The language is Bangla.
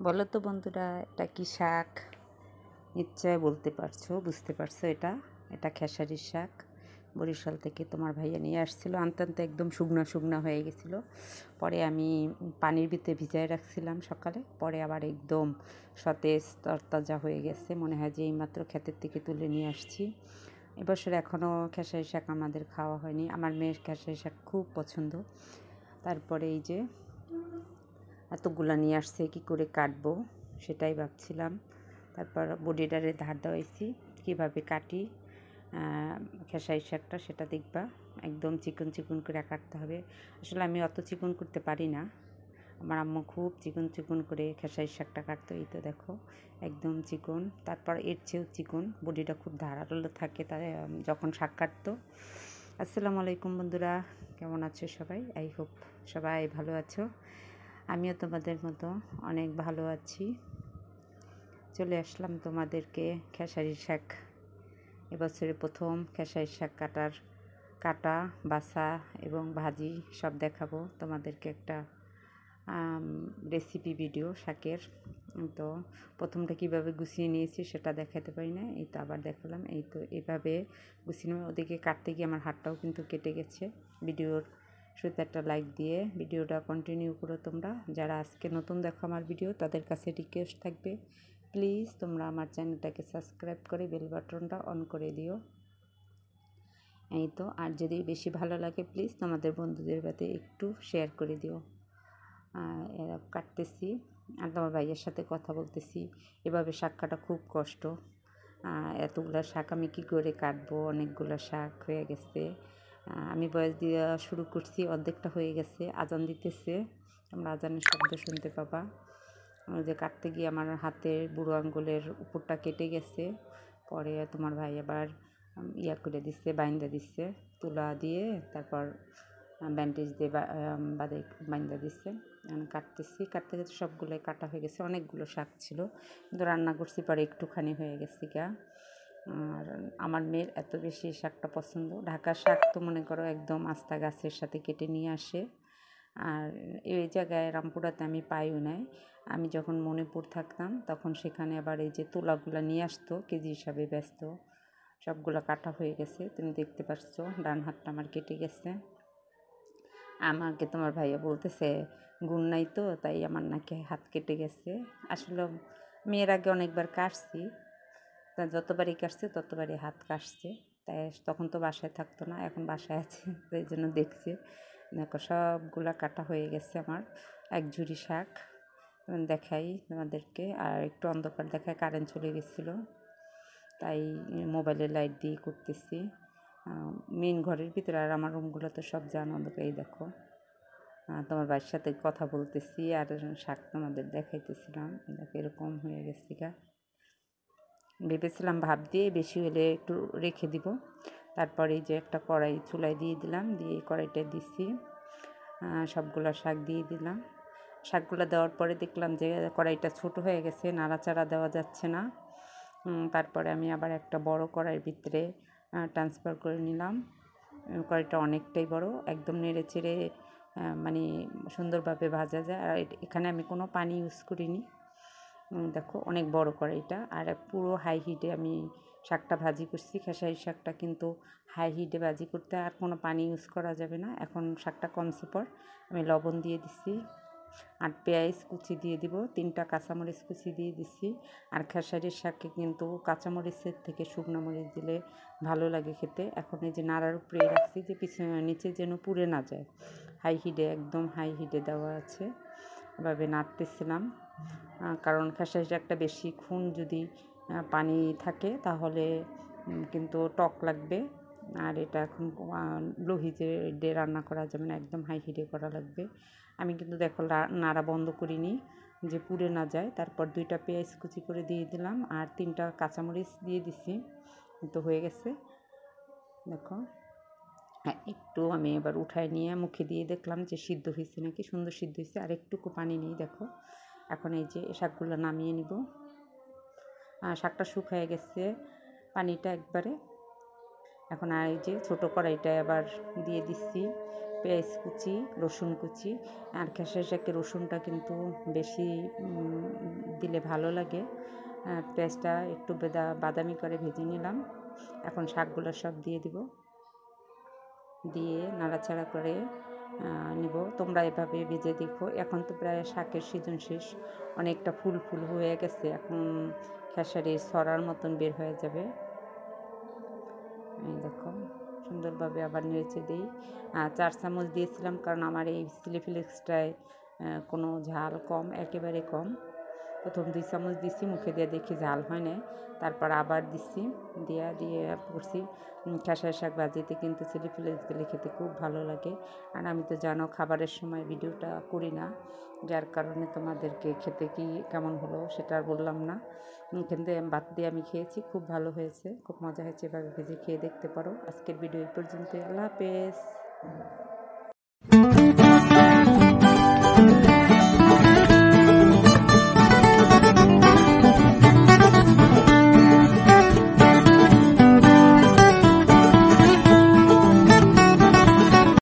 বলো তো বন্ধুরা, এটা কি শাক? নিশ্চয় বলতে পারছো, বুঝতে পারছো। এটা এটা খেসারির শাক। বরিশাল থেকে তোমার ভাইয়া নিয়ে আসছিল। আনতে আনতে একদম শুকনা শুকনা হয়ে গেছিলো। পরে আমি পানির ভিতরে ভিজায় রাখছিলাম সকালে, পরে আবার একদম সতেজ তরতাজা হয়ে গেছে। মনে হয় যে এইমাত্র ক্ষেতের থেকে তুলে নিয়ে আসছি। এবছর এখনও খেসারি শাক আমাদের খাওয়া হয়নি। আমার মেয়ের খেসারি শাক খুব পছন্দ। তারপরে এই যে এতগুলা নিয়ে আসছে, কী করে কাটবো সেটাই ভাবছিলাম। তারপর বডিটারে ধার দেওয়াইছি, কীভাবে কাটি খেসারি শাকটা সেটা দেখবা। একদম চিকন চিকন করে কাটতে হবে। আসলে আমি অত চিকন করতে পারি না। আমার আম্মু খুব চিকন চিকন করে খেসারি শাকটা কাটতো। এই তো দেখো একদম চিকন। তারপর এর চেয়েও চিকন, বডিটা খুব ধারালো থাকে তাই যখন শাক কাটতো। আসসালামু আলাইকুম বন্ধুরা, কেমন আছো সবাই? আই হোপ সবাই ভালো আছো। আমিও তোমাদের মতো অনেক ভালো আছি। চলে আসলাম তোমাদেরকে খেসারি শাক, এবছরের প্রথম খেসারি শাক কাটা, বাছা এবং ভাজি সব দেখাবো তোমাদেরকে। একটা রেসিপি ভিডিও শাকের। তো প্রথমটা কীভাবে গুছিয়ে নিয়েছি সেটা দেখাতে পারি না, এই তো আবার দেখালাম। এই তো এভাবে গুছিয়ে নেবে। ওদিকে কাটতে গিয়ে আমার হাতটাও কিন্তু কেটে গেছে। ভিডিওর শুরুতে একটা লাইক দিয়ে ভিডিওটা কন্টিনিউ করো তোমরা। যারা আজকে নতুন দেখো আমার ভিডিও, তাদের কাছে রিকোয়েস্ট থাকবে প্লিজ তোমরা আমার চ্যানেলটাকে সাবস্ক্রাইব করে বেল বাটনটা অন করে দিও। এই তো, আর যদি বেশি ভালো লাগে প্লিজ তোমাদের বন্ধুদের সাথে একটু শেয়ার করে দিও। এরা কাটতেছি আর তোমার ভাইয়ের সাথে কথা বলতেছি। এভাবে শাক কাটা খুব কষ্ট। এতগুলো শাক আমি কী করে কাটবো? অনেকগুলো শাক হয়ে গেছে। আমি বয়স দিয়ে শুরু করছি, অর্ধেকটা হয়ে গেছে। আজান দিতেছে, তোমরা আজানের শব্দ শুনতে পাবা। ওই যে কাটতে গিয়ে আমার হাতের বুড়ো আঙ্গুলের উপরটা কেটে গেছে। পরে তোমার ভাই আবার করে দিচ্ছে, বাইন্দা দিচ্ছে তুলা দিয়ে, তারপর ব্যান্ডেজ দিয়ে বাদে বাইন্দা দিচ্ছে। কাটতেছি, কাটতে গেছে সবগুলোই কাটা হয়ে গেছে। অনেকগুলো শাক ছিল, কিন্তু রান্না করছি পরে একটুখানি হয়ে গেছে গা। আর আমার মেয়ের এত বেশি শাকটা পছন্দ। ঢাকার শাক তো মনে করো একদম আস্তা গাছের সাথে কেটে নিয়ে আসে। আর এই জায়গায় রামপুরাতে আমি পাইও নাই। আমি যখন মণিপুর থাকতাম তখন সেখানে আবার এই যে তুলাগুলো নিয়ে আসতো, কেজি হিসাবে ব্যস্ত। সবগুলো কাটা হয়ে গেছে, তুমি দেখতে পাচ্ছ। ডান হাতটা আমার কেটে গেছে। আমাকে তোমার ভাইয়া বলতেছে গুণ নাই তো, তাই আমার নাকি হাত কেটে গেছে। আসলে মেয়ের আগে অনেকবার কাটছি, তা যতবারই কাটছে ততবারই হাত কাটছে। তাই তখন তো বাসায় থাকতো না, এখন বাসায় আছে, তাই জন্য দেখছে। দেখো সবগুলা কাটা হয়ে গেছে আমার। এক ঝুড়ি শাক দেখাই তোমাদেরকে। আর একটু অন্ধকার দেখায়, কারেন্ট চলে গেছিলো, তাই মোবাইলের লাইট দিয়ে করতেছি। মেন ঘরের ভিতরে, আর আমার রুমগুলো তো সব জান অন্ধকার। এই দেখো তোমার বাড়ির সাথে কথা বলতেছি আর শাক তোমাদের দেখাইতেছিলাম। দেখো এরকম হয়ে গেছে গা। ভেবেছিলাম ভাপ দিয়ে বেশি হলে একটু রেখে দিব। তারপরে এই যে একটা কড়াই চুলায় দিয়ে দিলাম, দিয়ে কড়াইটা দিছি, সবগুলো শাক দিয়ে দিলাম। শাকগুলো দেওয়ার পরে দেখলাম যে কড়াইটা ছোট হয়ে গেছে, নাড়াচাড়া দেওয়া যাচ্ছে না। তারপরে আমি আবার একটা বড় কড়াইয়ের ভিতরে ট্রান্সফার করে নিলাম। কড়াইটা অনেকটাই বড়, একদম নেড়ে চেড়ে মানে সুন্দরভাবে ভাজা যায়। আর এখানে আমি কোনো পানি ইউজ করিনি। দেখো অনেক বড় কড়াইটা। আর পুরো হাই হিটে আমি শাকটা ভাজি করছি। খেসারি শাকটা কিন্তু হাই হিটে ভাজি করতে আর কোনো পানি ইউজ করা যাবে না। এখন শাকটা কমছে পর আমি লবণ দিয়ে দিছি, আর পেঁয়াজ কুচি দিয়ে দিব, 3টা কাঁচামরিচ কুচি দিয়ে দিছি। আর খেসারির শাকে কিন্তু কাঁচামরিচের থেকে শুকনো মরিচ দিলে ভালো লাগে খেতে। এখন এই যে নাড়ার উপরে রাখছি যে পিছনে নিচে যেন পুড়ে না যায়। হাই হিটে, একদম হাই হিটে দেওয়া আছে। এভাবে নাড়তেছিলাম, কারণ খেসারি শাকটা বেশিক্ষণ যদি পানি থাকে তাহলে কিন্তু টক লাগবে। আর এটা এখন লো হিটে রান্না করা যাবে না, একদম হাই হিটে করা লাগবে। আমি কিন্তু দেখো নাড়া বন্ধ করিনি যে পুড়ে না যায়। তারপর 2টা পেঁয়াজ কুচি করে দিয়ে দিলাম, আর 3টা কাঁচামরিচ দিয়ে দিছি। তো হয়ে গেছে দেখো। হ্যাঁ, একটু আমি এবার উঠায় নিয়ে মুখে দিয়ে দেখলাম যে সিদ্ধ হয়েছে নাকি, সুন্দর সিদ্ধ হয়েছে। আর একটুকু পানি নেই দেখো। এখন এই যে শাকগুলো নামিয়ে নিব। শাকটা শুকিয়ে গেছে পানিটা একবারে। এখন আর এই যে ছোটো কড়াইটা আবার দিয়ে দিচ্ছি পেঁয়াজ কুচি, রসুন কুচি। আর খেসারি শাকে রসুনটা কিন্তু বেশি দিলে ভালো লাগে। পেঁয়াজটা একটু বাদামি করে ভেজে নিলাম। এখন শাকগুলো সব দিয়ে দিব, দিয়ে নাড়াচাড়া করে নিব। তোমরা এভাবে ভেজে দেখো। এখন তো প্রায় শাকের সিজন শেষ, অনেকটা ফুল ফুল হয়ে গেছে। এখন খেসারি ছড়ার মতন বের হয়ে যাবে। এই দেখো সুন্দরভাবে আবার নেড়েচে দিই। 4 চামচ দিয়েছিলাম, কারণ আমার এই চিলি ফ্লেক্সটায় কোনো ঝাল কম, একেবারে কম। প্রথম 2 চামচ দিছি, মুখে দিয়ে দেখি ঝাল হয় না, তারপর আবার দিচ্ছি, দিয়ে করছি। খেসারি শাক ভাজিতে কিন্তু চিলি ফ্লেক্স দিলে খেতে খুব ভালো লাগে। আর আমি তো জানো খাবারের সময় ভিডিওটা করি না, যার কারণে তোমাদেরকে খেতে কি কেমন হলো সেটা আর বললাম না। কিন্তু ভাত দিয়ে আমি খেয়েছি, খুব ভালো হয়েছে, খুব মজা হয়েছে। এভাবে ভেজে খেয়ে দেখতে পারো। আজকের ভিডিও এই পর্যন্তই। আল্লাহ হাফেজ।